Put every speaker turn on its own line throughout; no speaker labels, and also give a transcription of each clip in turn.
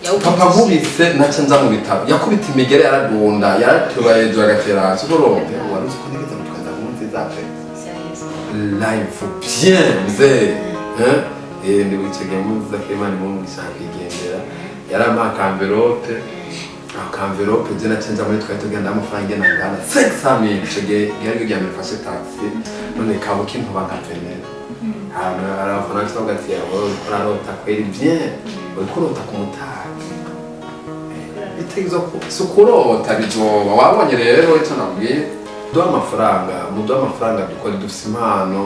papa nkubise naca nza mu bitaro yakubita imigere yaradunda yaratuba hejuru agatera hasi uburonde wari uzi ko nigeze mutwaza mu nziza pe live bien mzee ndi wicegeye mu nziza k'Imana mu gishaka igendera yarama envelope envelope je naca nza muri twari tugenda amafaranga ngana 500,000 cegeye yari kujyana fashe taxi none kabo kintu bagavenera arafana cyangwa ati yawe urarota kweri bien ukurota kumutaka bitegezo sukurota bijoba wabonye rero icyo nabwiye do amafaranga dukora dufise impano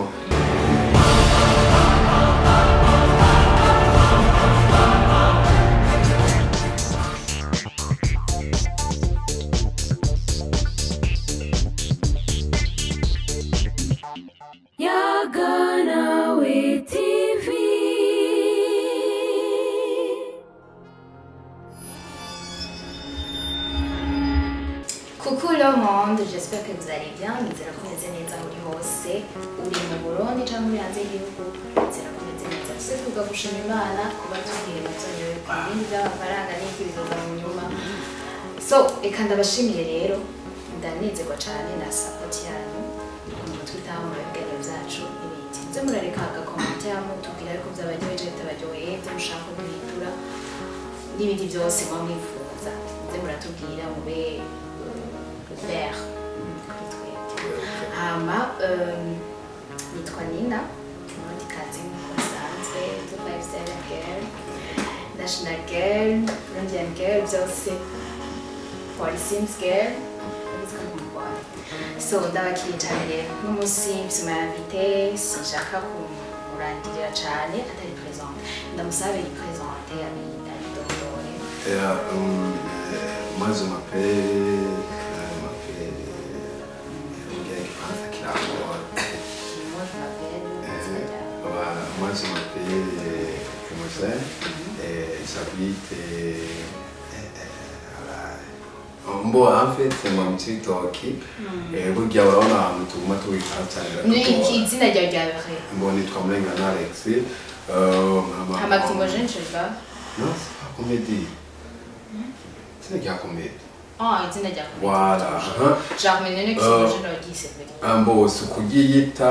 Coucou le monde, j'espère que vous allez bien. Nizera ko meze neza muri hose uri mu Burundi cyangwa uri hanze y'igihugu. Nizera ko meze neza. Se tuvuga gushima Imana kuba tugiye mutonyewe ku bindi by'amafaranga n'iki bizoza mu nyuma. So reka ndabashimiye rero ndanezerwa cyane na support yanyu mu twitaho mu biganiro byacu n'ibindi. Nze murareka agakomentaire mutubwira ko byabaryoheye bitabaryoheye ibyo mushaka guhindura n'ibindi byose mwamwifuza. Nze muratubwira mube vert hama nitwa Nina ndi kazi musanzwe to 57 girl national girl Indian girl byose Sims girl so ndabakiriye cyane rero n'umunsi mfise invité sinshaka kumurandira cyane atari présent ndamusabe yi présente abidondore
moi je m'appelle moi je m'appelle Climogene et j'habite en fait c'est mon petit toki burya urabona ahantu tuguma tubikatsanira
ni izina rya ryawe
mbona nitwa Murengana Alex
hama Climogene je sais pas
non c'est pas comédie c'est une comédie
izina rya
voilà
genre menene Climogene wagise
ambo sukugiyita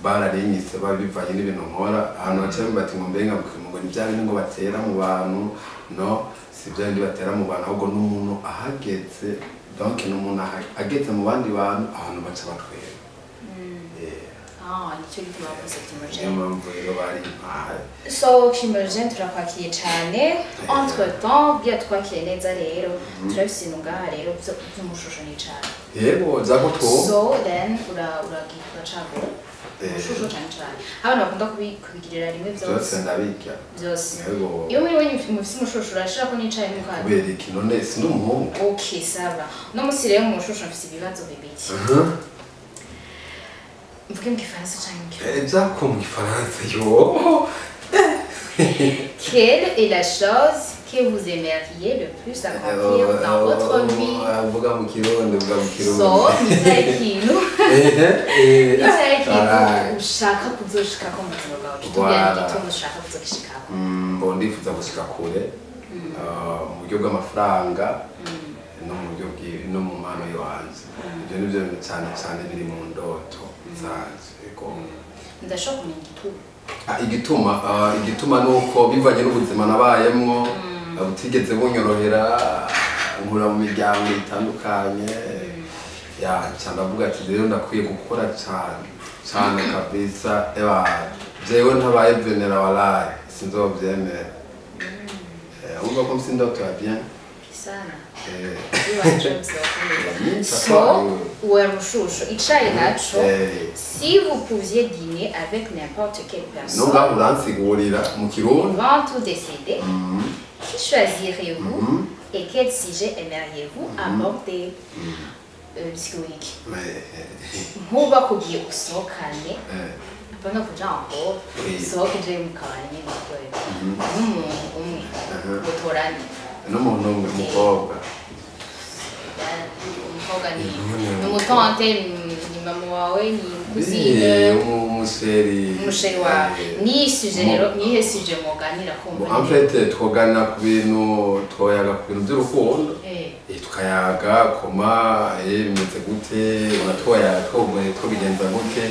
bararinyise babivanye n'ibintu nkora ahantu baciye bati ngo mbenga ngo ni bya bintu ngo batera mu bantu no si bya bintu batera mu bantu ahubwo n'umuntu ahageze donc n'umuntu ageze mu bandi bantu ahantu baca batwera
nicyo gituma bakoze Climogene
mpamvu rero bari
so Climogene turakwakiye cyane entre temps bya twakiriye neza rero turafise ngaha rero by'umushusho ni cyane
yego zaguto
so then uragira cyago umushusho cyane abantu bakunda kubigirira rimwe byose
ndabikya
byose iyo muri wenye mufise umushusho urashira ko nicaye mu kantu
kubera iki none si n'umuhungu
okay sava no musire mu mushusho mfise ibibazo bibiki mvuge mu Gifaransa cyane
exactement mu Gifaransa yo
quelle est la chose que vous aimeriez le plus accomplir dans votre vie? So, nizaikintu ushaka kuzoshikako mu buzima bwawe kitubwira igituma ushaka kuzoshikako
ndifuza gushika kure mu buryo bw'amafaranga no mu buryo no mu mpano y'iwanjye ibyo nibyo cyane cyane biri mu ndoto zanje
ndashaka kumenya
igituma nuko bivanye n'ubuzima nabayemwo butigeze bunyorohera nkura mu miryango itandukanye ndavuga ati rero ndakwiye gukora cyane kabisa jewe ntabaye venera walayi sinzovyemera urumva ko mfise indoto ya bien
sana so uwarushusho icaye naco si vous pouviez dîner avec n'importe quelle personne
mu Kirundi
vivante ou décédée qui choisirez-vous et quel sujet aimeriez-vous aborder psychologique nkuba kugiye usohokane apana kuja aho usohoke je mu kabari nyene n'umuntu umwe gutoranye
n'umuntu umukobwa
umukobwa ni umutante ni mama wawe ni cousine umusheri wawe ni suje rero nihe suje muganira kumva
en fait twoganira ku bintu twoyaga ku bintu by'urukundo tukayaga koma bimeze gute unatwoya twobigenza gute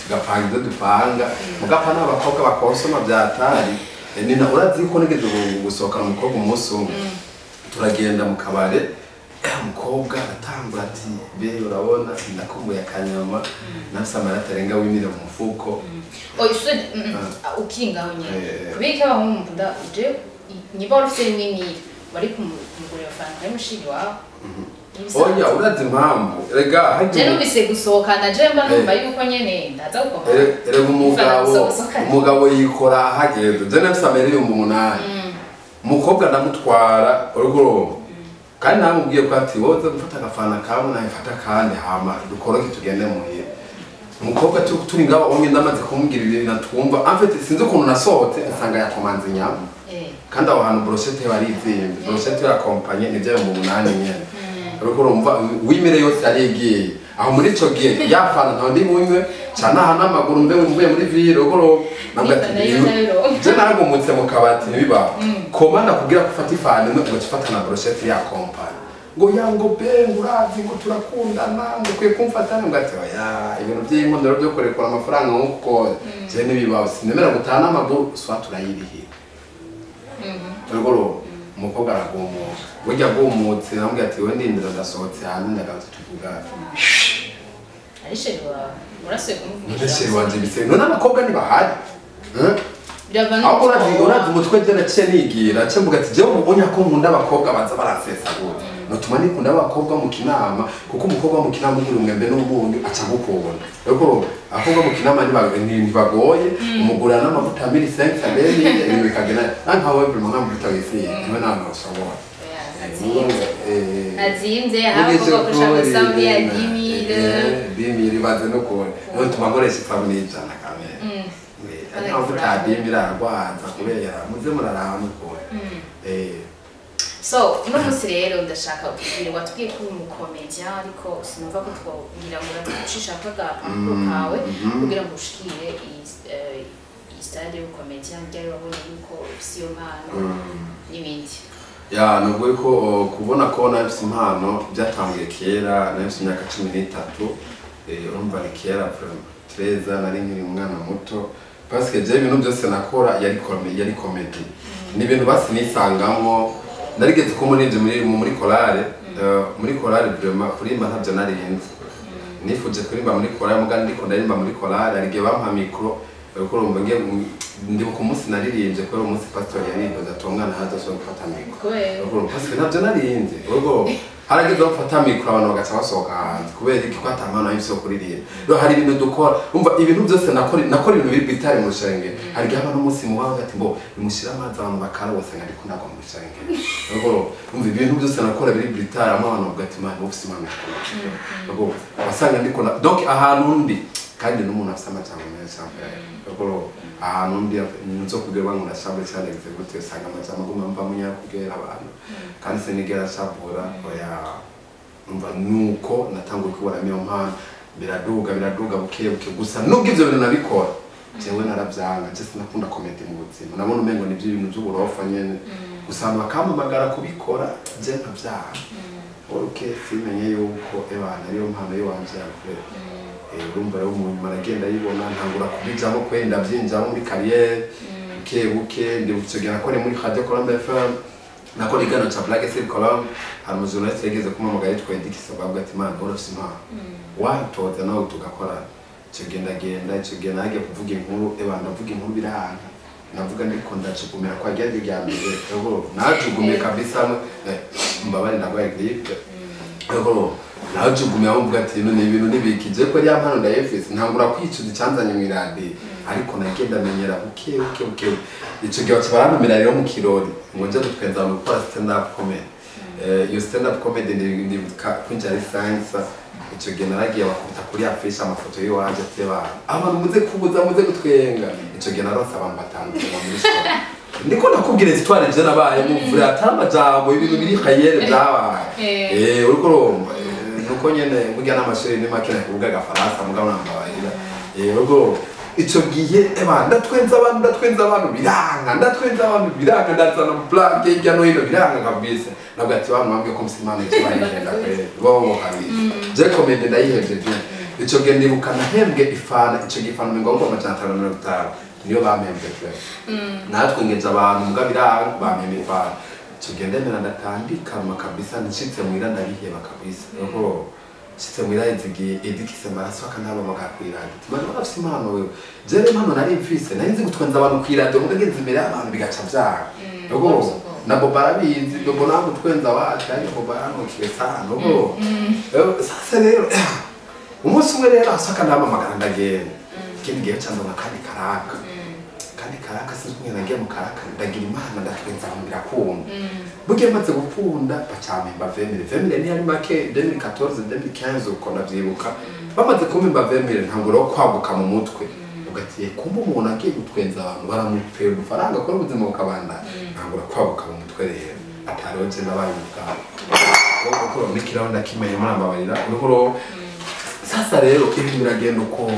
tugapanga ibyo dupanga mugapana abakobwa bakonsoma byatari nina urazi ko nigeze gusohokana umukobwa umunsi umwe turagenda mu kabare umukobwa atambura ati be urabona ndakumbuye akanyama nafise amarata arenga w'imire mu mufuko
ukingaho nyine kubika abahumunda je niba urufite nini bari kumugurira faranga y'umushiri wawe
oya urazi impamvu rega
je numvise gusohokana je mba numva yuko nyene ndaza gukoma
rega umugabo yikora hageze je nafise amariyumbu 8 umukobwa ndamutwara urugoro kandi namubwiye ko ati woze gufata agafana kamwe nayifata kandi hama dukoroke tugende muhira umukobwa turi ngaba onye ndamaze kumubwira ibintu natwumva en fait sinzi ukuntu nasohotse asanga yakomanze inyama kandi aho hantu brochette bari izimbe brochette ya compagnie nivyo mu 8 nyene uriko urumva wimire yose arigiye aho muri ico gihe yafana nta ndi munywe cyane hana amaguru mvuye muri ville uriko nabwati je nagumutse mu kabati nibiba komanda kugira gufata ifani no gufata na brochette ya compagnie ngo yango be ngurazi ngo turakundana ngo kwe kumfatana ngati oya ibintu by'inkondero byo korekora amafaranga nkuko je nibiba sinemera gutana amaguru swa turayirihe uriko umukobwa aragumuka burya agumutse namubwira ati we ndindira ndasohotse hantu ndagaze tuvugana
arisheri wawe urasuye kumuvugisha
arisheri wanje bise none abakobwa ntibahari aho urazi umutwe je naciye nigira ace mvuga ati jewe mubonye ko nkunda abakobwa baza baransesa gute notuma nikunda abakobwa mu kinama kuko umukobwa mu kinama uri umwembe n'ubundi aca gukunda rero abakobwa mu kinama ntibagoye umugurana n'amavuta 1500 abeli ibintu bikagena nanka wewe vraiment n'amavuta wisiye niwe nano ushobora
azimze ahubwo kushaka sambi ya
10000 baze no kubona no tumagoresha family y'ijana kamera amavuta adimira arwaza kubera muze muraraba nuko
so uno musi rero ndashaka ukubwira watubwiye ko uri umukomedian ariko sinumva ko twogira ngo uratushisha kagapapuro kawe kugira ngo ushikire iyi stade y'ukomedian ryari wabonye yuko siyo mpano n'ibindi
ya nubwo ko kubona ko nafise impano byatangiye kera nafise imyaka 13 urumva ni kera Treza nari nkiri umwana muto parce que je ibintu byose nakora yari comedy ni ibintu basi nisangamo narigeze ko muri chorale vraiment kurimba ntavyo narinze nifuje kurimba muri chorale mugandi ndiko ndarimba muri chorale arige bampa micro urumva ngiye ndi ku munsi naririmbye ko umunsi pastor yaridoza atongana haza so gufata micro urumva parce que ntavyo narinze urwo harageze gufata micro abantu bagaca basohoka hanze kubera iki kwatamana y'ivyo kuririmba rero hari ibintu dukora umva ibintu byose nakora ibintu biri bitari mu shenge hari gihe abantu umunsi mu waga ati bo bimushira amazi abantu bakara bose ngari kundagwa mu shenge rero umva ibintu byose nakora biri bitari abantu bagati man office man rero basanga ndikona donc ahantu ndi kandi n'umuntu afite amajambo meza cyane rero ahantu ndi nzo kugira ngo nashabe cyane gute usanga amajambo aguma mva munya kugera abantu kandi senigera sabura oya umva nuko natanguye kubona miyo mpano biraduga buke gusa nubwo ivyo bintu nabikora jewe naravyanga je sinakunda comedy mu buzima nabona umengo nivyo ibintu by'uburofa nyene gusa bakamamagara kubikora je ntavyanga oruke simenye yuko ebana ariyo mpano yo wanje yakure urumva rero umuntu maragenda yibona ntangura kubijamo kwenda byinjamo muri carrière buke ndi bucegera ko muri Radio Colombe FM nako ligano cha Black Seal Colombe harumuzonese yageze kumamagara yitwa Dikisa babwa ati man urafise impano watoza nawe tugakora cyo genda hagiye kuvuga inkuru ebana mvuga inkuru biranga navuga ndiko ndacugumira kwa ryari ryambere rero najugumiye kabisa mbabari nagwaye grippe rero najugumiye mvuga ati none ibintu nibikije ko rya mpano ndayefise ntangura kwicuza icyanzanye mu iradi ariko nagenda menyera buke ico gihe barantumira rero mu kirori ngo nje dutwenza mu gukora stand up comedy iyo stand up comedy ndi kwinjira science ico gihe naragiye bakubita kuri afishe amafoto y'uwanje ateba abantu muze gutwenga ico gihe naronse abantu batanu muri story ndiko nakubwira histoire je nabaye mu vura atamajambo ibintu biri khayere byabaye uriko nuko nyene burya n'amashuri ni makina kuvuga agafaransa mugabo nambabarira yego ico gihe ndatwenza abantu biranga ndazana plaque hirya no hino biranga kabisa nabwo ati wa mwambye ko msimana cyabagenda kwere bo kabisa je komende ndayihejeje ico gihe ndibuka nahembwe ifana ico gifana ngomba amajana 550 niyo bamembwe kwere natwe ngeza abantu mugabo biranga bamembwe ifana ico gihe ndemera ndatandika kabisa ncitse mwira ndabiheba kabisa nuko sitse mwira edikise maraso akanaba bakakwirana timana bafise impano wewe jere impano nari mfise nari nzi gutwenza abantu kwirada mugenzi imbere y'abantu bigaca vyaha nuko nabo barabizi nabo nabo twenza wacu ari nabo baranukiwe sana nuko sasa rero umunsi umwe rero asaka ndama magana ndagenda kindi gihe cyangwa nakandi karaka sinzi kumwe nagiye mu karaka ndagira imana ndatwenza abantu birakunda bugiye maze gukunda bacamemba vemire ni ari make 2014 2015 uko ndavyibuka bamaze kumemba vemire ntanguro kwaguka mu mutwe ugatiye kumba umuntu agiye gutwenza abantu baramupfera udufaranga ko ubuzima bukabanda ntanguro kwaguka mu mutwe rero ataroje nabayuka kuko nikiraho ndakimenye murambabarira nuko sasa rero ibintu biragenda uko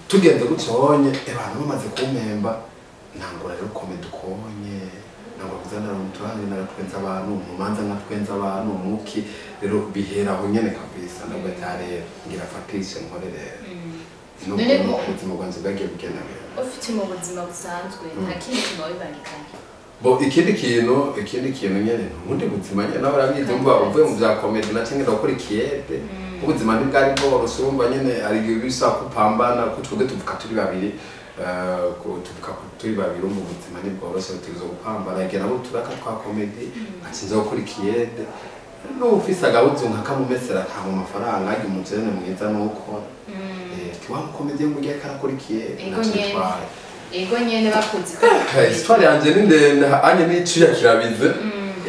tugenze guconye abantu bamaze kumemba nangura rero komedi ukonye nangura kuzana umuturane naratwenza abantu umumanza natwenza abantu umuki rero bihera aho nyene kabisa nabwo cyane ngira fatishe nkore rero no ubuzima bwanze bwagiye bugenda rero
ufite mu buzima busanzwe nta kindi kintu wibandikanye
bo ikindi kintu nyene ubundi buzima nyene nawe arabizi umva uvuye mu bya komedi nacenga gukora ikiyede ubuzima ni bwari bworoshye umva nyene ari bisa kupambana kutvuge tuvuka turi babiri mu buzima ni bworoshye tuzo gupambana igihe nabo turaka twa komedi acinze gukora ikiyede no ufise agahuzu nka kamumesera nta mu mafaranga agi umujene mwiza nuko tiwa komedi yo mugiye karakora ikiyede
ego nyene bakunze
histoire yanje ni ndende anye n'iciya kirabize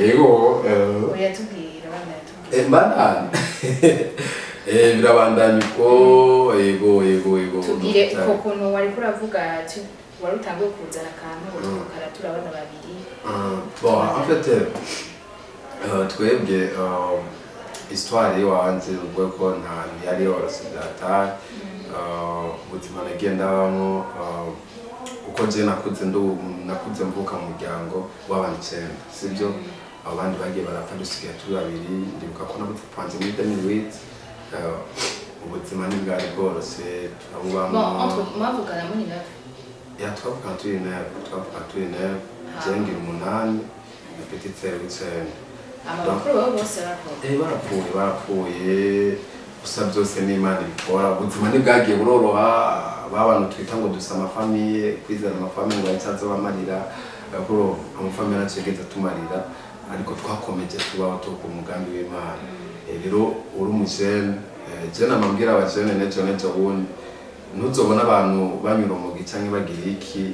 ego
uyatubwira bana
mbana birabandanya uko ego
tubwire uko kuntu wari kuravuga ati wari utangiye kuzana akantu karatura abana babiri
bon en fait twebwe histoire wanje ubwo ko nta yari yoroshye data ubuzima nagendamo uko je nakuze mvuka mu muryango w'abantu 9 sibyo abandi bagiye barapfa dusigaye turi babiri ndibuka ko nabutse panze muri 2008 ubuzima ni bwari bworoshye turabubamo
mwavugana muri nawe
twavuga turi nawe jengira 8 na petite sœur w'icenda
abakuru babo bose
barapfuye gusa byose n'Imana ibikora ubuzima ni bwagiye buroroha babantu twita ngo dusa amafamiye kwizera amafamiye ngo azazo bamarira akoro amafamiye nacegeza tumarira ariko twakomeje tubaho tuko umugambi w'Imana rero uri umujene je namambwira abajene nejo wundi ntuzobona abantu banyura mu gicanke bagira iki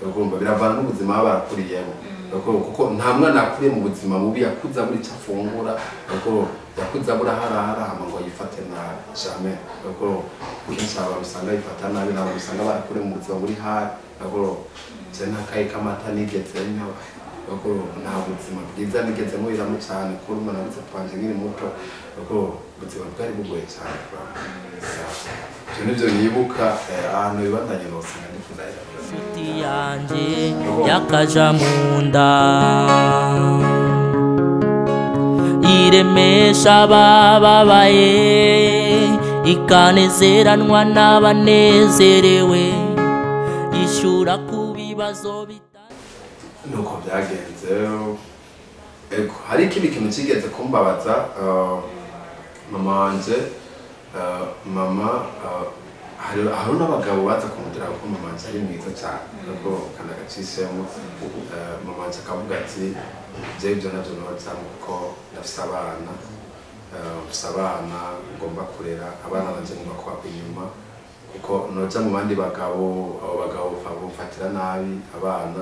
ugomba biravana n'ubuzima barakuriyemo kuko nta mwana akuriye mu buzima bubi yakuza muri cyafungura kuko yakuza buraharahara ngo yifate na jamais kuko kenshi abantu usanga yifata nabi nabo usanga barakure mu buzima buri hari kuko je nakaye kamata nigeze nyo kuko nta buzima bwiza nigeze muhiramo cyane ko umuntu abuze twanje nkiri muto kuko ubuzima bwari bugoye cyane cyo nivyo nibuka ahantu bibandanye no usanga ndikundahira
inshuti yanje yakaja munda iremesha bababaye ikanezeranwa n'abanezerewe ishura ku bibazo
nuko byagenze ego hari ikindi kintu kigeze kumbabaza mama wanje hari n'abagabo baza kumudira ko mama wanje ari mwiza cyane nuko kandi agacisemo mama wanje akavuga ati je ibyo navyo nozamo kuko ndafise abana ngomba kurera abana banje ngomba kubaka inyuma kuko noja mu bandi bagabo abo bagabo bafatira nabi abana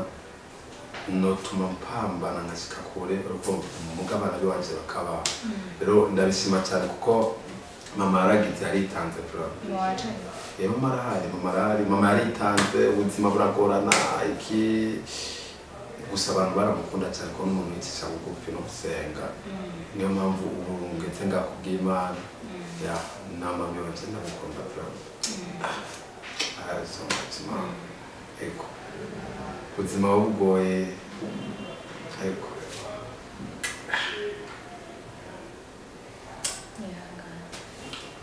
notuma mpambana nkashika kure urukundo umugabana wanje bakaba rero ndabishima cyane kuko mama yaragize aritanze mama yaritanze ubuzima buragorana iki gusa abantu baramukunda cyane ko n'umuntu yicisha bugufi no gusenga niyo mpamvu ubu ngetse ngakubw'Imana ya namamye wanje ndamukunda vraiment so much man ego ubuzima bugoye ego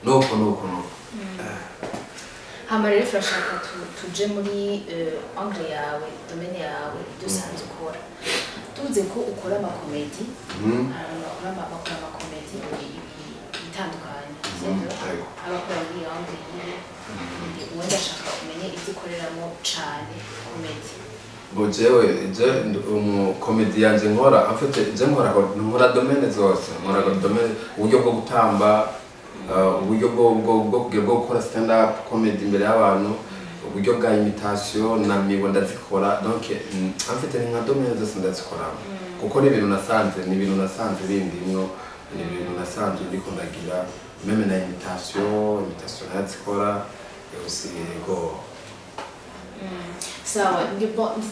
nuko
hama rero turashaka tuje muri angle yawe domaine yawe dusanzwe ukora tuvuze ko ukora amakomedi bakora amakomedi bitandukanye abakora muri angle yiwe ubundi ashaka umenye ibyo ukoreramo cane komedi
bo jewe umukomedi yanje nkora afite je nkora domaine zose nkora domaine uburyo bwo gutamba uburyo bwo gukora stand up comedy imbere y'abantu uburyo bwa imitation na mibo ndazikora donc afite nka domaine zose ndazikora kuko ni ibintu nasanze bindimwo ni ibintu nasanze ndiko ndagira meme na imitation nazikora yose yego
sawa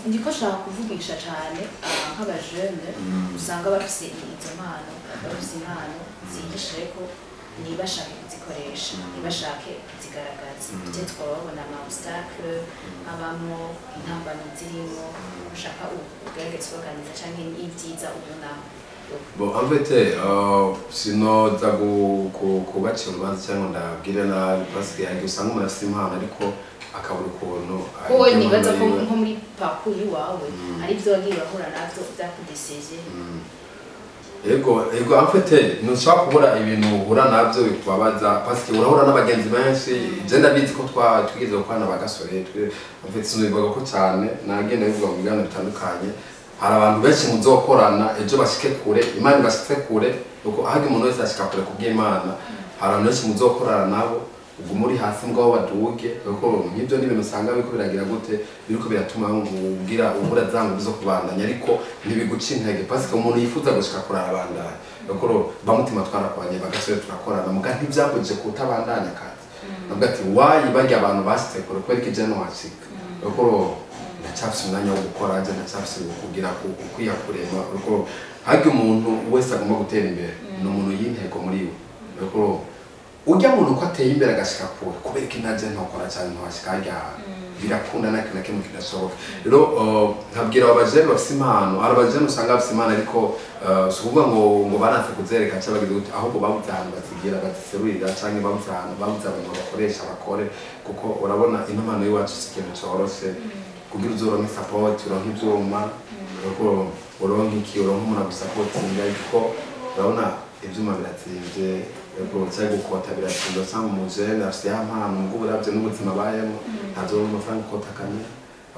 ndiko shaka kuvugisha cyane nk'abajene usanga bafise izo mpano zihishe ko nibashake kuzikoresha nibashake kuzigaragaza bite twabona ama obstacle abamo intambano zirimo ushaka ugerageza kuganiriza cyangwa ibyiza ubona
bo avete sinoza kubacira urubanza cyangwa ndabwira nabi parce que usanga umuntu afite impano ariko akabura ukuntu
wowe nibaza ko nko muri parcours wawe ari byo wagiye bahura navyo byakudesije
ego afite nushaka kubura ibintu uhura navyo bikubabaza parce que urahura n'abagenzi benshi je ndabizi ko twigeze gukwana bagasore afite sinibaga ko cyane nagenda bivuga mu biganiro bitandukanye hari abantu benshi muzokorana ejo bashike kure Imana bashike kure uko ahage umuntu wese ashika kure kubw'Imana hari abantu benshi muzokorana nabo ubwo muri hasi ngo baduge kuko nk'ibyo n'ibintu usanga biko biragira gute biriko biratuma ubwira ubura zangu bizo kubandanya ariko ntibiguca intege parce que umuntu yifuza gushika kurara abandanya kuko bamutima twarakwanye bagasore turakorana muga ntibyambuje kutabandanya kazi nabwo ati wayi barya abantu bashitse kure kweri kijana washika kuko ndacafise umwanya wo gukora aje ndacafise kugira kukwiya kurema kuko hage umuntu wese agomba gutera imbere n'umuntu y'intego muri we kuko ujya muntu ko ateye imbere agashika kure kubera ko intaje ntokora cyane ntwashika ajya birakunda na kimwe kidasohoka rero nkabwira abajene bafite impano abajene usanga bafite impano ariko sukuvuga ngo baranse kuzereka cyangwa bagize gute ahubwo babuze ahantu bazigira baziserurira cyangwa babuze abantu bakoresha bakore kuko urabona impano y'iwacu si ikintu cyoroshe kugira uzoronke support uronke ivyuma kuko uronke umuntu agusapotinga ariko urabona ivyuma biratsinze ego cyangwa gukota biratsinze usanga umujene afite impano ngo uravye n'ubuzima bayemo ntazo amafaranga kotakanye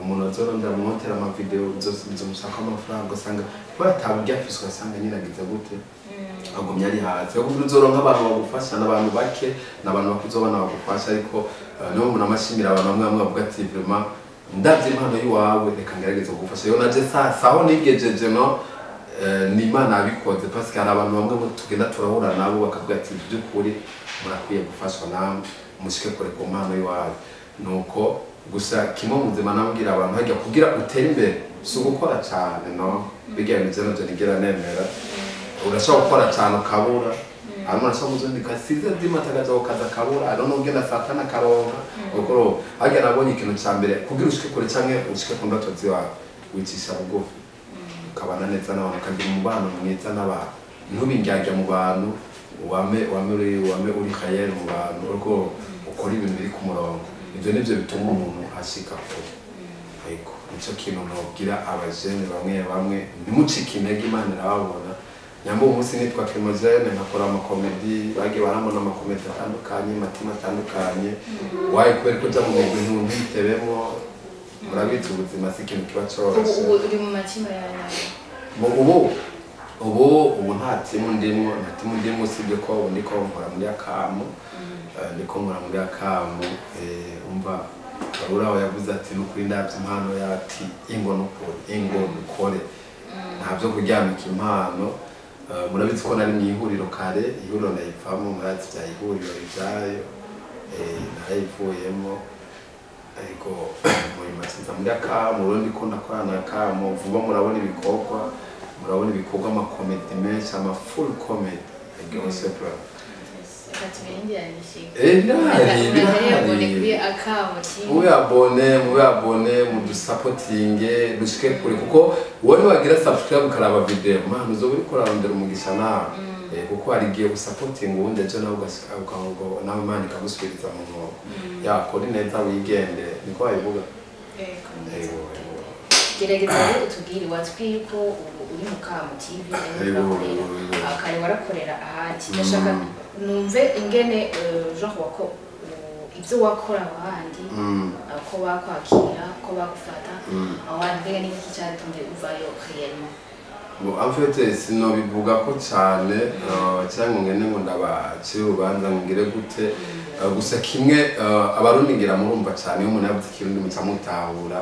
umuntu azorondera mu hoteli amavideo bizomusaka amafaranga usanga bataburya afise ugasanga nyiragize gute agumya ari hasi yo kuvuga uzoronka abantu bagufasha n'abantu bake n'abantu bakuzobana bagufasha ariko niho umuntu amashimira abantu bamwe bavuga ati vraiment ndavye impano yiwawe reka ngerageze kugufasha yo naje saho nigejeje no ni Imana abikoze parce que hari abantu bamwe tugenda turahura nabo bakavuga ati by'ukuri murakwiye gufashwa namwe mushike kure ku mpano yiwawe nuko gusa kimwe mu buzima nabwira abantu hajya kugira utere imbere si ugukora cyane no bigira ibintu byo nigera nemera urashobora gukora cyane ukabura arimo arashobora kuzondika size dimatagaza ukaza kabura ari no ugenda satana karonka ukoro hajya nabonye ikintu cya mbere kugira ushike kure cyane ushike ku ndoto ziwawe wicisha bugufi ukabana neza n'abantu ukagira umubano mwiza n'abantu ntubingyajya mu bantu wame uri khayel mu bantu uko ukora ibintu biri ku murongo ibyo nivyo bituma umuntu ashika kure ariko nicyo kintu nobwira abajene bamwe ntimucike intege Imana irababona nyambo umunsi nitwa Climogene nkakora amakomedi bagiye barambona amakomedi atandukanye matima atandukanye wayi kubera ko jya mu bintu ntitebemo murabitse ubuzima si ikintu kiba cyoroshye
ubu uri mu matima yawe
ubu nta timu ndimo usibye ko ubu ndiko nkora muri akamu umva uraho yavuze ati n'ukuri ndabye impano yati ingo nukore ntabyo kuryamika impano murabizi ko nari mu ihuriro kare ihuriro ndayipfamo murazi bya ihuriro ibyayo narayivuyemo ariko muri matsinza muri aka mu Burundi ko ndakwana ka mu vuba murabona ibikorwa ama comedy menshi ama full comedy byose pro mubabone mudusapotinge dushike kure kuko wowe wagira subscribe ukaraba video man uzoba uri kurarondera umugisha nawe kuko hari igihe usapotinga ubundi ejo nawe ugahugo nawe Imana ikagusubiriza mu nkoko yakora neza wigende niko wabivuga
gerageza rero utubwire watwiye ko uri mu Kamo TV akari warakorera ahandi ndashaka numve ingene genre wako ibyo wakora ahandi ko bakwakira ko bagufata ahandi mbega n'iki cyatumye uvayo réellement.
Bon en fait sinobivuga ko cyane cyangwa ngene ngo ndabacira urubanza ngire gute gusa kimwe abarundi ngira murumva cyane umuntu yavuze ikirundi mutamutahura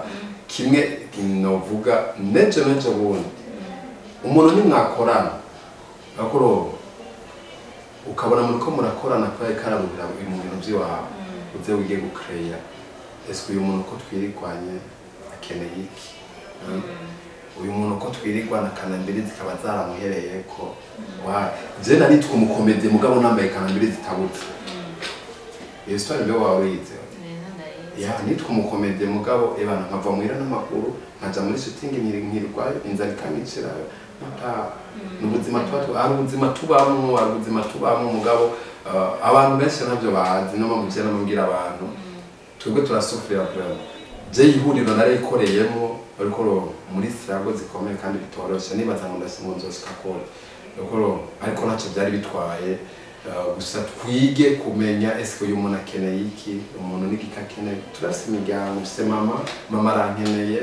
kimwe kinovuga neje bundi umuntu ni mwakorana akoro ukabona muri ko murakorana kwa ikarabura ibintu by'iwawe uze ugiye gucreya ese uyu muntu ko twirikwanye akeneye iki uyu muntu ko twirigwana kanambiri zikaba zaramuhereye ko wa je nari twumukomede mugabo nambaye kanambiri zitabutse iyo story byo wawize ya nitwe umukomede mugabo ebana nkava muhira n'amakuru nkaja muri shooting nkirwayo inzara ikanyicira n'ubuzima tubamo mugabo abantu benshi nabyo bazi no mumuje namubwira abantu twebwe turasufira vraiment je ihuriro narikoreyemo ariko muri struggle zikomeye kandi bitoroshe nibaza ngo ndasingonzoshika kole ariko naco byari bitwaye gusa twige kumenya ese uyu muntu akeneye iki umuntu n'igikakeneye turafise imiryango ufise mama arankeneye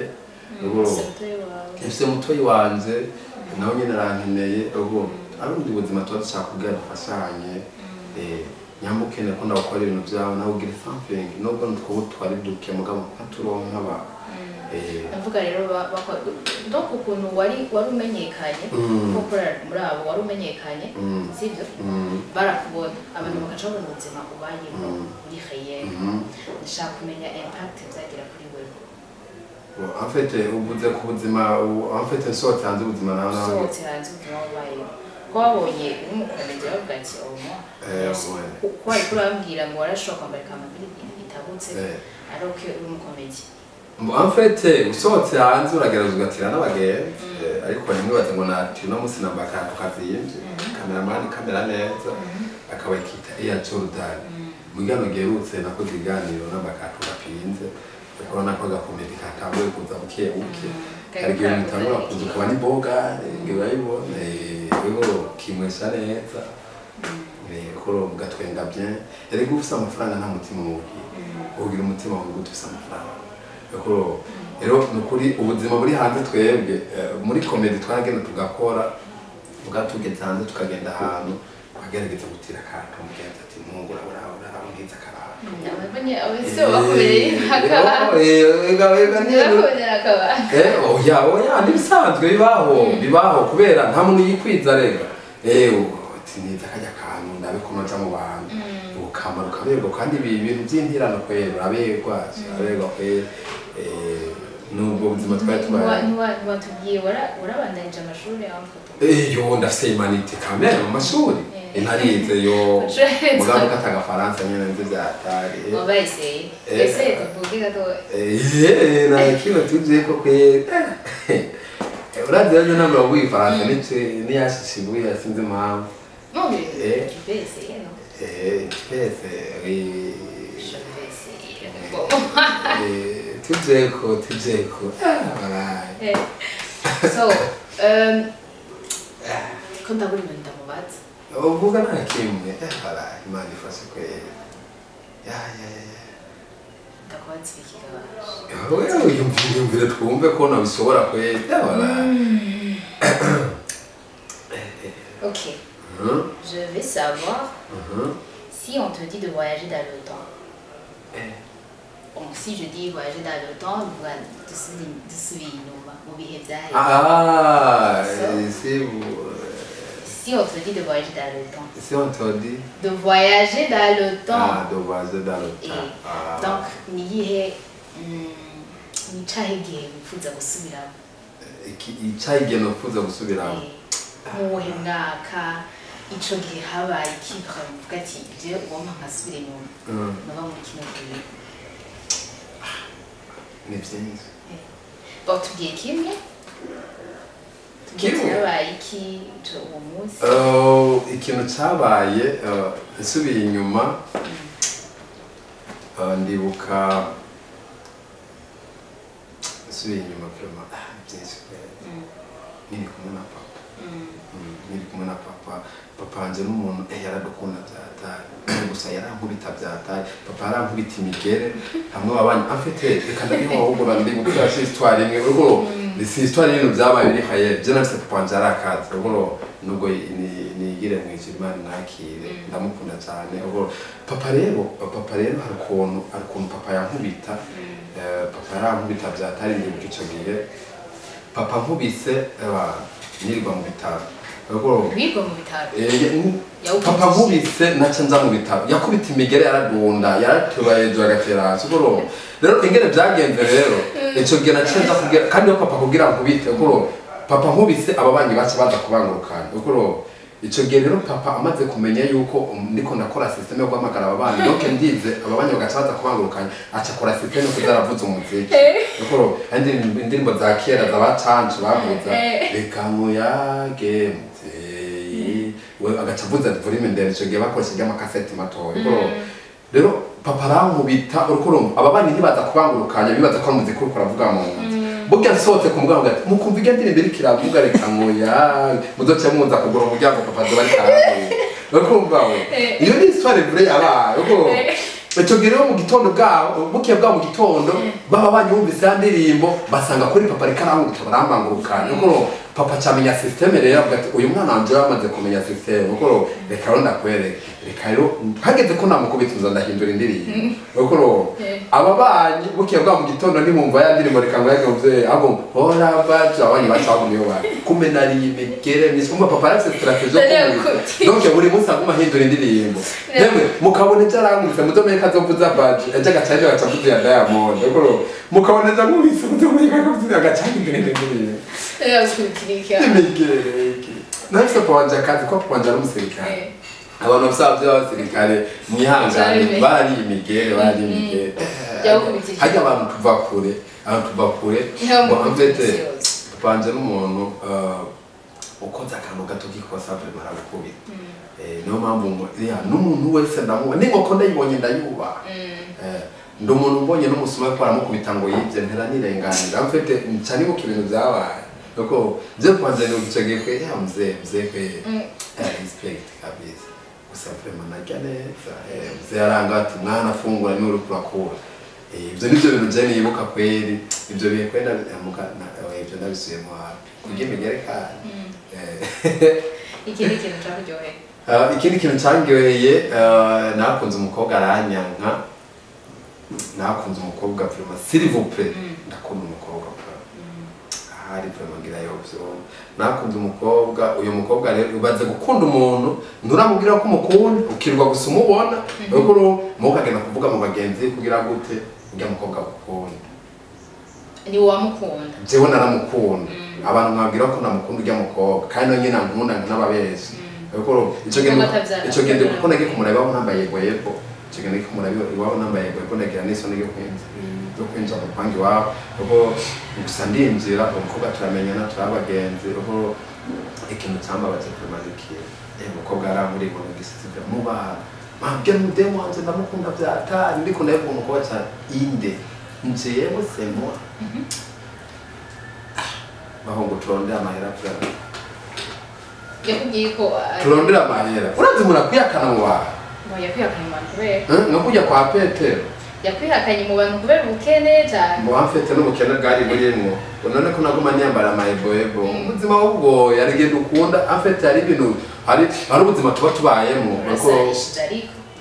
ufise mutoyi wanje nawe nyene arankeneye arundi buzima twashaka kugira dufashanye nyambukene ko ndakora ibintu byawe nawe ugira something nubwo nutwo twari duke mugabo aturonka ba
ndavuga rero donc ukuntu wari umenyekanye kuko muri abo wari umenyekanye sibyo barakubona abantu bakaca babona ubuzima ubayemo muri réel ndashaka kumenya impact byagira kuri wewe
en fait ubuze ku buzima en fait sorte hanze ubuzima nawe
ubayeho ko wabonye umukomedi bavuga ati ko ariko urambwira ngo warashobora kwambara kamambiri itabutse ariko uri umukomedi
en fait usohotse hanze uragerageza ugatira n'abagenzi ariko nimwe baze ngo nati no musi namba kantu kaziyinje kamera neza akaba ikita iya Jordan mugano gerutse nako ziganiro n'abakantu gapinze ukabona ko gakomedi katambuye kuza buke hari igihe mutangura kuza kuba ni boga ngira yibone rero kimwesha neza koro mugatwenga bien erego ufite amafaranga nta mutima mubi ugira umutima wo gutufisa amafaranga rero nukuri ubuzima buri hanze twebwe muri comedy twagenda tugakora ugatugeza hanze tukagenda ahantu bagerageza gutira kantu mugenza ati mungura uraboneza karara
nabonye abese bakobereye hakaba
oya nibisanzwe bibaho kubera nta muntu yikwiza rega neza kajya kantu ndabikonoja mu bantu ukamara ukaberwa kandi ibintu by'intirano kwera uraberwa kwera nubwo ubuzima twari tubaye
watubwiye warabandanije amashuri
yo ndafise imanite kamera mu mashuri intarize yo mugabo kataga Faransa nyene nzi byatari
wabayise ese tuvuge gato
na kino tuje ko kwera uraje namba ubu Faransa ni yashishimbuye yasinze mpamvu
tu peux essayer, non?
Tu peux essayer. Je vais essayer. Tu voilà.
So, quand t'as voulu me demander,
uvuga nta kimwe voilà Imana ifashe kwe
ndakwatse ikigabaje
wewe yumvire twumve ko nabishobora kwe voilà.
OK. Je vais savoir si on te dit de voyager dans le temps. Bon, si je dis voyager dans le temps, tu suis
c'est vous.
Si on te dit de voyager dans le temps.
Si on te dit
de voyager dans le temps.
De voyager dans le temps.
Donc, niye ni cyahe gihe wifuza gusubiramo
icyahe gihe nifuza gusubiramo
mu wuhe mwaka ico gihe habaye ikintu ukavuga ati je ugomba nkasubira inyuma naba muri kino gihe
ni byiza
batubwiye kimwe habaye iki uwo munsi
ikintu cyabaye isubiye inyuma ndibuka isubiye inyuma prema byinshi niri kumwe na papa niri kumwe na papa wanje n'umuntu yaradukunda byatari gusa yarankubita byatari papa yarankubita imigere hamwe wabanye afite reka ndabiho ahubwo bandi gukora histoire imwe urwo si histoire y'ibintu byabaye biri haye je nafise papa wanje arakaza urwo nubwo nigire mu ijima nakire ndamukunda cyane urwo papa rero hari ukuntu papa yankubita papa yarankubita byatari ndi mu gico gihe papa nkubise nirwa mu bitaro
bigo mu bitaro
papa nkubise naca nza mu bitaro yakubita imigere yaradunda yaratubayeje agatera sugoro rero ingene byagenze rero ico gihe naca nza kugira kandi papa kugira nkubite ukuro papa nkubise ababanyi baca baza kubangurukana ukuro ico gihe rero papa amaze kumenya yuko ndiko nakora system yo guhamagara ababanyi donc ndize ababanyi bagaca baza kubangurukana aca akora system yo kuzaravuza umuziki ukuro andi indirimbo za kera z'abacanje bavuza reka muyage we agacavuza volume ndende ico gihe bakoresheje amakaseti matoya rero papa arankubita urukuru ababanyi ntibaza kubangurukanya bibaza ko muziki uriko uravuga mu burya nsohotse ku mugabo gati mukumva igende imbere kiravuga reka ngoya muzoce muza kugura umuryango papa bari karavuye urumva we iyo ni histoire vraie yabaye uko ico gihe mu gitondo bwabo bukiye bwa mu gitondo baba banyumvise indirimbo basanga kuri papa reka arankubita barambangurukanya uko papa camenya system rero gati uyu mwana wanje yamaze kumenya system uko reka ronda kwere reka rero hageze ko namukubita ndahindura indirimbo uko ababanyi bukiye bwa mu gitondo ndimumva ya ndirimbo reka ngo yagomvye abo hora baje abanye bacagumiyo ba kumena ari imigere nisumva papa yafise strategie donc buri munsi aguma hindura indirimbo nemwe mukabone cyaranguse mudomeka zovuza baje aje gacaje gacavuza ya Diamond uko mukabone cyangumvise mudomeka gacavuza gacaje indirimbo imigere nafise pawanja kazi ko pawanja ari umusirikare abantu basabye abasirikare mwihangane bari imigere hajya abantu tuva kure ngo amfete panje n'umuntu ukoze akantu gato kikosa bari baragukubita niyo mpamvu ngo n'umuntu wese ndamuba n'inkoko ndayibonye ndayuba ndi umuntu mbonye n'umusuma ko aramukubita ngo yibye ntera nirenganira amfete cyane ko ibintu byabaye nuko je panje no gicagiye kwe mzee kwe respect kabisa usafrema naganeza zeranga ati mwana fungura ni uri kurakura ibyo nivyo bintu je nibuka kweri ibyo biye kwenda mukana ibyo ndabisuye mu hapi kugimegere kandi
ikindi kintu cyakuryoheye
ikindi kintu cyangiweye nakunze umukobwa aranyanka nakunze umukobwa vraiment s'il vous plaît ndakunda umukobwa hari premagira yobyo nakunze umukobwa uyu mukobwa rero ubaze gukunda umuntu nturamubwira ko umukunda ukirwa gusa umubona rero mukagenda kuvuga mu bagenzi kugira gute ujya mukobwa gukunda
ni wamukunda
jewe naramukunda abantu mwabwira ko namukunda ujya mukobwa kandi nyine nankunda n'ababezi rero ico gende kuko nagiye kumuraba aho nambaye yego ico gende kumuraba iwabo nambaye yego nagira n'isoni yo kwinza yo kwinza mu pangi wabo rero gusa ndinjira umukobwa turamenyana turabagenzi rero ikintu cyambabaje kumaziki umukobwa aramuri mu gisitse muba mabye mudemo wanje ndamukunda byata ndiko nayo umukobwa cyane inde njiye musemo bahongo turondera amahera cyane
yakubwiye ko
turondera amahera urazi murakuyakana mu bantu
yakuyakana mu bantu kubera
no kujya kwa Petero
yakwihakanye mu bantu kubera ubukene cyane
mu bafite n'ubukene bwari burimo none ko naguma nyambara amaeboebo ubuzima bwo yarigenda ukunda afite ari ibintu hari ubuzima tuba tubayemo
ariko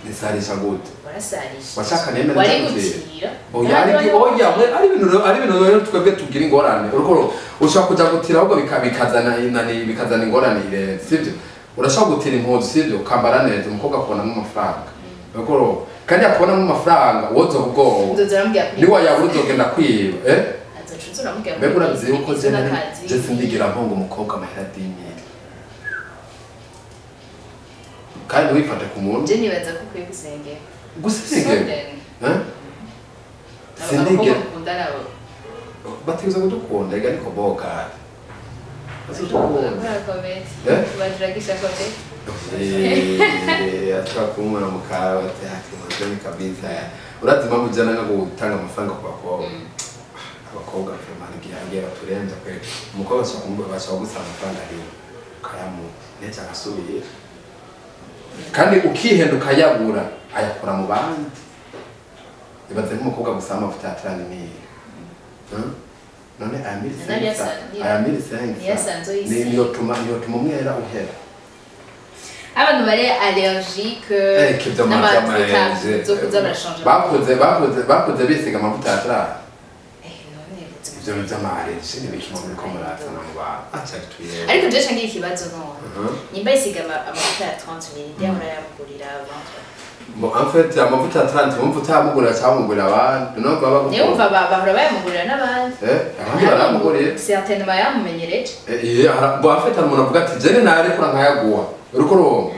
nisarisha gute
warasarisha
washaka nemera
wari gutira
ari ibintu rero twebwe tugira ingorane urukoro ushaka kujya gutira ahubwo bikazana ingorane sivyo urashaka gutira impuzu sivyo ukambara neza umukobwa akubona nk'amafaranga bakoro kandi akubona mu mafaranga wozo ubwo ni wayabura uzogenda kwiba mbega urabizi yuko je sindigira mpongo umukobwa amahera 10,000 kandi wifate ku muntu
je nibaza ko kwiye gusengera
sindigira batiza kudukunda ega niko boka atwakumwana mukara batihati kabisa urazi mpamvu jana nga gutanga amafaranga ku bakobwa abakobwa vraiment gihangiye baturenza kwe umukobwa bashaka gusaba amafaranga ari kayamu neza agasubiye kandi ukihenduka yabura ayakora mu bandi ibaze nk'umukobwa gusaba amavuta ya 30,000 none ayamiri sensa niyo tuma umwera uhera
abantu bari allergique n'amavuta zo kuza barashanje
bakoze bisiga amavuta ya 30 ivyo vy'amarege n'ibikimo muri komorata n'aba acatuye
ariko je changiye ikibazo no nimba isiga amavuta ya 30,000 ndya urayamugurira abantu
bon en fait amavuta ya 30 amavuta yamugurira cyamugurira abantu no baba
ne umva bahora bayamugurira n'abandi
abandi baramugurira
certainement yamumenyereje
bon en fait umuntu avuga ati jene nare kura nkayaguha uriko ro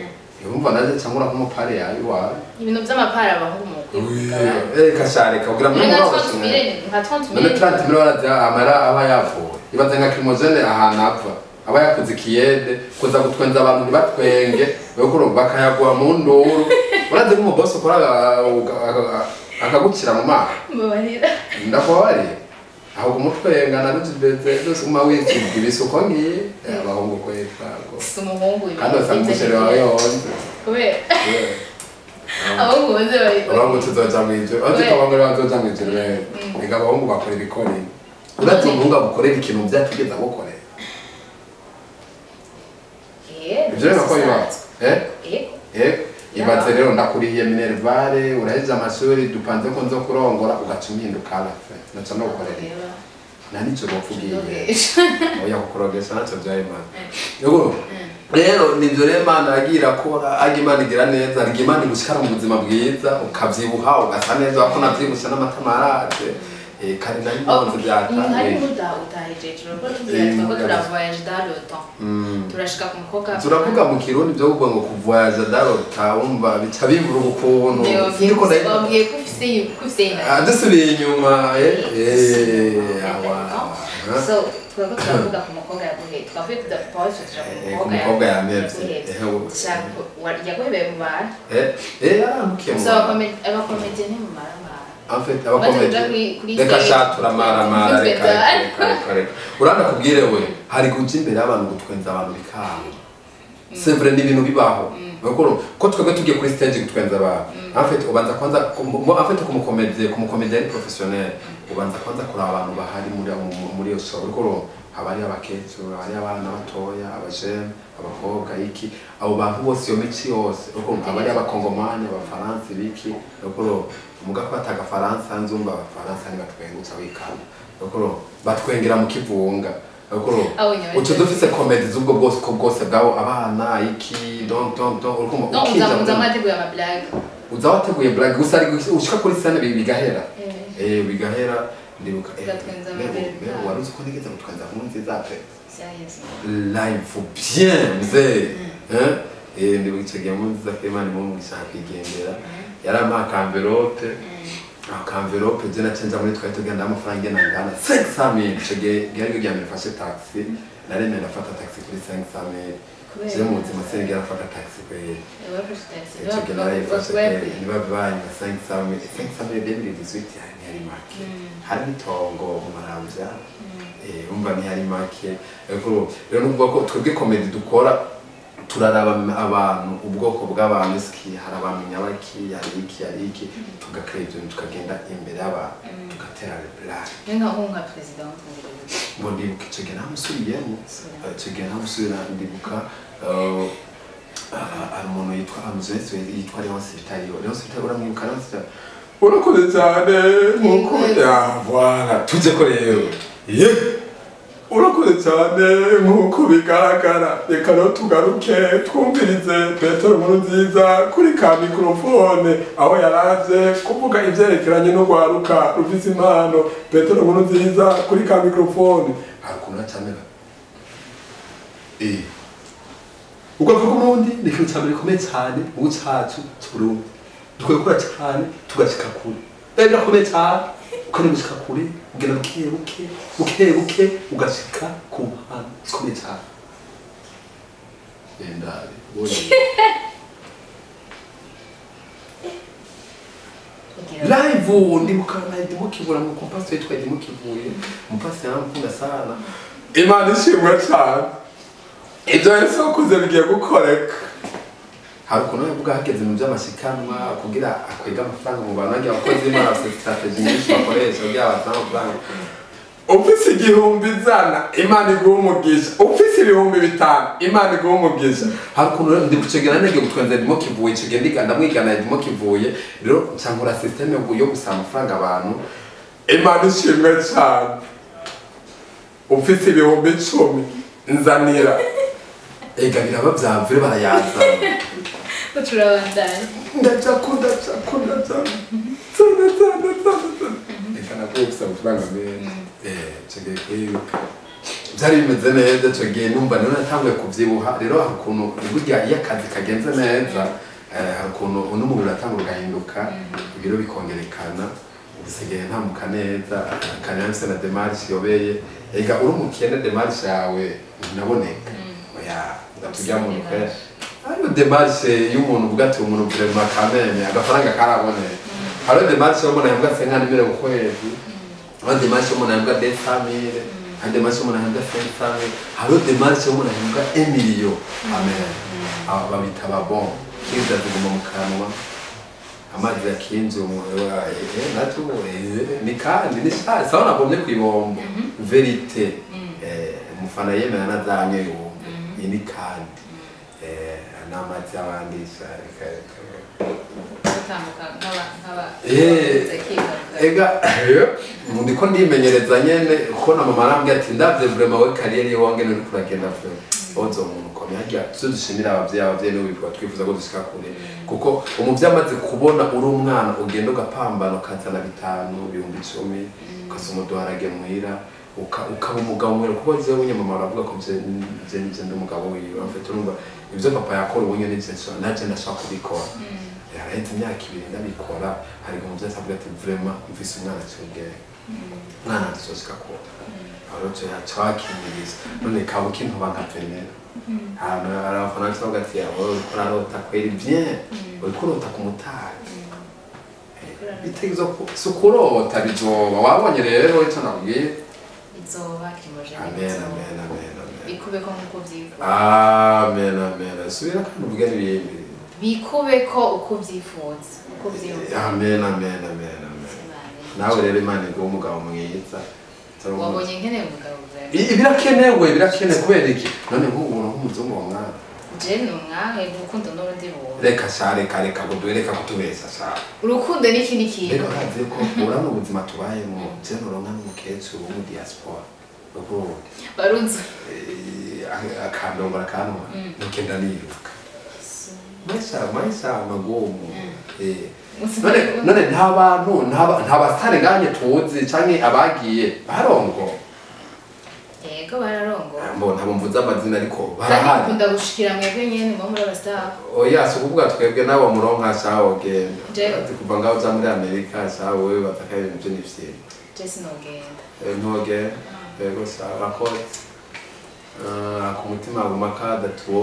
yumva naje cyangura nk'umupare yayi wa
ibintu by'amapara abahungu
kashare kagira muri
nka 30,000
none 30,000 waraza amara aba yavuye ibaze nka Climogene ahantu apfa aba yakoze kiyede kuza gutwenza abantu ntibatwenge uriko bakayagwa mu nduru uraze mu boss ukora akagukira mu maka ndakwari aho kumutwenga na rutibeze dose uma wiki ibisuko ngiye abahungu kwetwa
sumuhungu
kandi usangushire wawe yonze
kubera abahungu bonze
abahungu tuzoja mwijoro ati kabangwe bazoja mwijoro ega abahungu bakora ibikoni uraze umuhungu agukorera ikintu byatugeza gukorera ivyo nako biba ibaze rero ndakuriye minervare uraheza amashuri dupanze ko nzo kurongora ugaca umpinduka arafe naca no gukorera nanico bopfugiye oya gukorogesha naco byayimana yego rero nivyo rero Imana agira ko agimana igira neza rigimana gushikara mu buzima bwiza ukavyibuha ugasa neza wako navyibusha n'amatamarate kare nari bonze byata
hari muda utahejeje rero tuzatwa tura voyage dans le temps turashika ku mukobwa
turavuga mu kirundi byo kuvuga ngo kuvoyage dans le temps umva bica bimura ukuntu
ndiko ndabwiye kufise
adasubiye inyuma
so turavuga ku mukobwa yaguhe twavuye kuda pause
ku mukobwa yamevye
yaguhebeye mu bantu
aramukiye mu
so abakomedienne mu mara
en fait abakomedi reka shatura mara reka uranda kubwire we hari kuja imbere y'abantu gutwenza abantu bikanga c'est vrai ni ibintu bibaho bakoro ko twebwe tugiye kuri stage gutwenza abantu en fait ubanza kwanza en fait kumukomedi ari professionnel ubanza kwanza kuri abantu bahari muri yo show bakoro abari abakecuru abari abana batoya abajene abakobwa iki abo bantu bose yo mici yose bakoro abari abakongomani abafaransa biki bakoro umugafata agafaransa nzumva abafaransa ni batwengutsa wikana bakoro batwengera mu kivunga bakoro uco dufise comedy zubwo bwose bwabo abana iki donc uriko
uza amateguye ama blague
uza wateguye blague gusa ari ushika kuri scène bigahera bigahera ndibuka waruzi ko nigeze gutwanza munsi zape live bien mzee ndibuka icyo munsi za Imana mu gishaka kwigendera yarama envelope envelope je nacenza muri twari tugenda amafaranga ngana 500,000 cege gari gya mfashe taxi nari nenda fata taxi kuri 500,000 je mu nzima sengi afata taxi kwe cege nari fashe ni babanye 500,000 debili disuiti hari make hari tongo mu maramvya umva ni hari make rero nubwo ko twebwe comedy dukora turaraba abantu ubwoko bw'abantu ski harabamenya baki yari iki tugakora ibyo tukagenda imbere y'abantu tugatera blague
nka president
ngo ndibuka icyo gihe namusubiyemo icyo gihe namusubira ndibuka ari umuntu yitwa Amzesi yitwa Leon Sitari uramwibuka Leon Sitari urakoze cyane nkuko voilà tujye ko rero urakoze cyane nk'uko bigaragara reka rero tugaruke twumvirize Petero Nkurunziza kuri ka mikrofone aho yaraje kuvuga ivyerekeranye no gwaruka rufise impano. Petero Nkurunziza kuri ka mikrofone harakuna camera ubwoko bw'umurundi ni ikintu cya mbere gikomeye cyane mu gihugu cyacu cy'Uburundi. Dukwiye gukora cyane tugashika kure birakomeye cyane ukane gushika kure ugenda buke buke ugashika ku mpano zikomeye cyane. Endari live ndimo kivura mu kompasi yitwa ndimo kivuye mupasi yankunda sana. Imana ishimwe cyane ibyo yose wakoze bigiye gukoreka. Hari ukuntu yavuga hageze mu by'amashikanwa kugira akwega amafaranga mu bantu bagiye abakozi imana strategy nyinshi bakoresha kugira batanga amafaranga. Ufise 1,000 Imana iguha umugisha, ufise 5,000 Imana iguha umugisha. Hari ukuntu ndi gucegera nege gutwenza ndimo kivuye cege ndiganda mwigana ndimo kivuye rero cyankora system yo gusaba amafaranga abantu. Imana ishimwe cyane. Ufise 10,000 nzanira ega biraba byavure barayaza
turabandanya
ndakunda ekana kusa ufranga meza cege kwibuka byari bimeze neza cege numva none natanguye kuvyibuha rero hakuntu burya iyo akazi kagenze neza hakuntu n'umubiri uratangura ugahinduka ibiro bikongerekana bisigaye ntamuka neza kandi nafise na démarche yobeye ega uri umukene démarche yawe naboneka oya ndatujya mu kwese hariyo démarche y'umuntu uvuga ati umuntu vraiment kamene agafaranga karabone hariyo démarche y'umuntu yavuga 50,000 mu kwezi hariyo démarche y'umuntu yavuga 200,000 hariyo démarche y'umuntu yavuga 500,000 hariyo démarche y'umuntu yavuga 1 million amen aba babita babon kiza ziguma mu kanwa amazi yakinze natu ni kandi ni sawa nabomye kwibombo verite umufana yemera nazamye ini kandi n'amazi y'abandisha ega ndiko ndimenyereza nyene ko na mama arambye ati ndavye vraiment we carrière yonge no kuragenda fe ozo umuntu ko yajya tudushimira abavyeyi no bitwa twifuza ko dushika kure kuko umuvye amaze kubona uri umwana ugenda ugapambana ukazana 5,000 ukasoma duharage muhira ukaba umugabo mwere kuko jewe nyamama aravuga ko je ndi umugabo wiwe afite urumva ivyo papa yakora ubunye n'icyo naje ndashaka kubikora yaraheze imyaka 2 ndabikora hari ngo muvye avuga ati vraiment mfise umwana cyongere mwana dusoshika ko arocho ya twakimiriza none kabo kintu bangapfenera hano arafana cyangwa ati yawe kurarota kweri bien ukurota kumutari bitegezo sukurota bizoba wabonye rero icyo nabwiye
izoba Climogene
amen
bikubeko nkuko vyifuza
amen subira kandi uvuge n'ibindi
bikubeko uko vyifuza
amen nawe rero Imana ngo umugabo mwiza
wabonye nkene umugabo vyawe
birakenewe kubera iki none nk'umuntu nk'umuzungu wa mwana
je numwahe urukundo n'urundi buntu
reka kudwereka kutubesa cyane
urukundo n'ikindi kintu
reka kaze ko urano ubuzima tubayemo je noronka n'umukecuru wo mu diaspora
barunze
akandongora kanwa nokenda niruka maisha magumu none nta basare nganye tuzi canke abagiye barongo
yego bararongo
mbona mvuze amazina ariko barahari
kunda gushikira mwebwe nyene mu muri abastar
oya so kuvuga twebwe nabo muronka sawo genda ati kuva ngaho za muri Amerika sawo wewe batakaye ibyo nifye
Jesse nogenda
nogenda yego sawa ko akumutima gumakada tuwo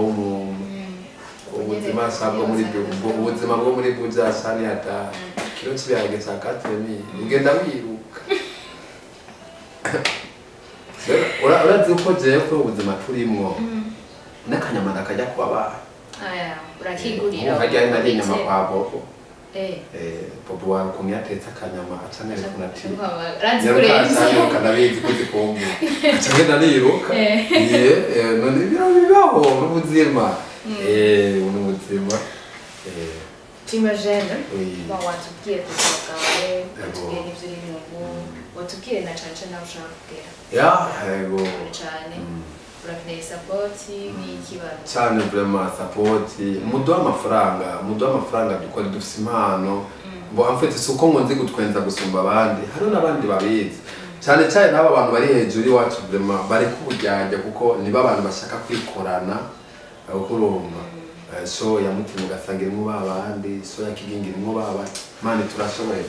ubuzima sabwo muri ubuzima bwo muri buja sani hata kilo cyabage cyakatremi ugenda wiruka urazi uko jewe ko ubuzima turimwo n'akanyamana kajya kubaba
urakigurira
hajya nari inyama kwa bobo bobo wa kumyatetse akanyama acanere kunati
ranzi kurenza
kanabizi kuzikombe acagenda niruka none biraho n'ubuzima ubuzima
Climogene
Oui.
bon watubwiye kugira bwawe watubwiye n'ivyo uri inyungu watubwiye na cane cane nawe ushaka kubwira
yego
cane urakeneye support n'ikibazo
cyane vraiment support muduha amafaranga dukora dufise impano bo amfite suko ngo nzi gutwenza gusumba abandi hariho n'abandi babizi cyane cyane n'aba bantu bari hejuru iwacu vraiment bari kubujyajya kuko niba abantu bashaka kwikorana kurumva so ya mutima ugasanga irimo babandi so ya kigingi irimo babandi mani turashoboye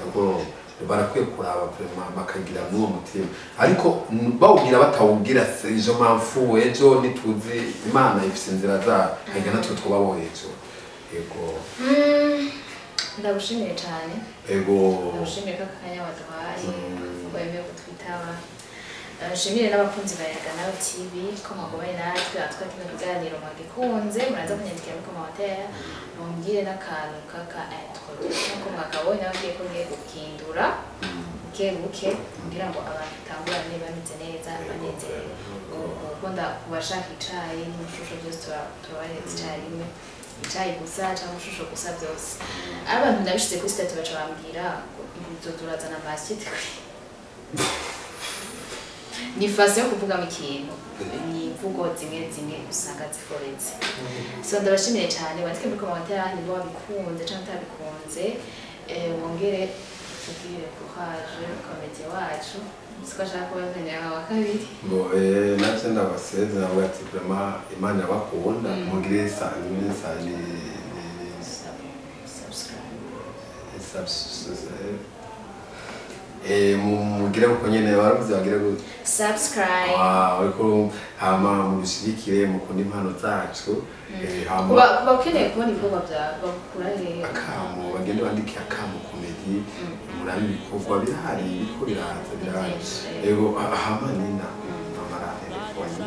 kuko barakwiye kuraba vraiment bakagira n'uwo mutima ariko bawugira batawugira izo mpamvu ejo nituzi imana ifise inzira zayo hega natwe twababoye ejo yego
ndagushimiye cyane ndagushimiye ko akanya waduhaye wemeye kutwitaba nshimire n'abakunzi ba Yagana TV ko mwagobaye natwe atwakina kuganira mwagikunze muraza kunyandikira muri commentaire mumbwire n'akantu kaka introduction ko mwakabonye agiye ko ngiye gukindura buke kugira ngo abantu tangurane bameze neza banezerewe ukunda kubashaka icayi n'ushusho byose turabaye icayi imwe icayi gusa cyangwa ushusho gusa byose abantu ndabishize kuri state baca bambwira ngo turazana amasite ni fasi yo kuvugamo ikintu ni imvugo zimwe usanga ziforetse so ndabashimiye cyane bandike muri commentaire niba wabikunze cyangwa utabikunze wongere tubwire courage komite wacu siko ashaka kubazanira wa kabiri
bo natwe ndabaseze nawe ati vraiment imana yabakunda mugire subscribe mugire uko nyene baravuze bagire gute
subscribe
ariko hama mubishigikire mukunda impano zacu
kuba ukeneye kubona ibikorwa byawe bakura hehe
akamo bagende bandike akamo comedy murabi ibikorwa birahari biriko biraza birahari yego hama nina amarane telefone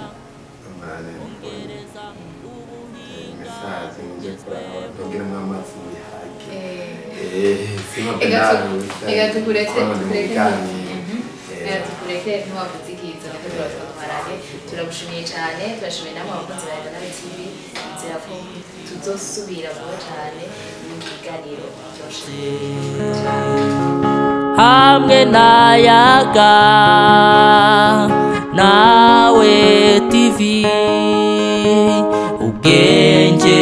message nje kuraba bagire mwamazi bihage
tukureke ntiwavuzigiza turatwatwarane turagushimiye cyane turashimiye namwe abakunzi ba Yagana TV nzira ko tuzosubira vuba cyane mu biganiro byose
hamwe na Yaga nawe TV ubwenge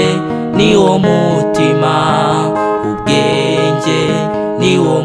ni wo mutima ubwenge ni wo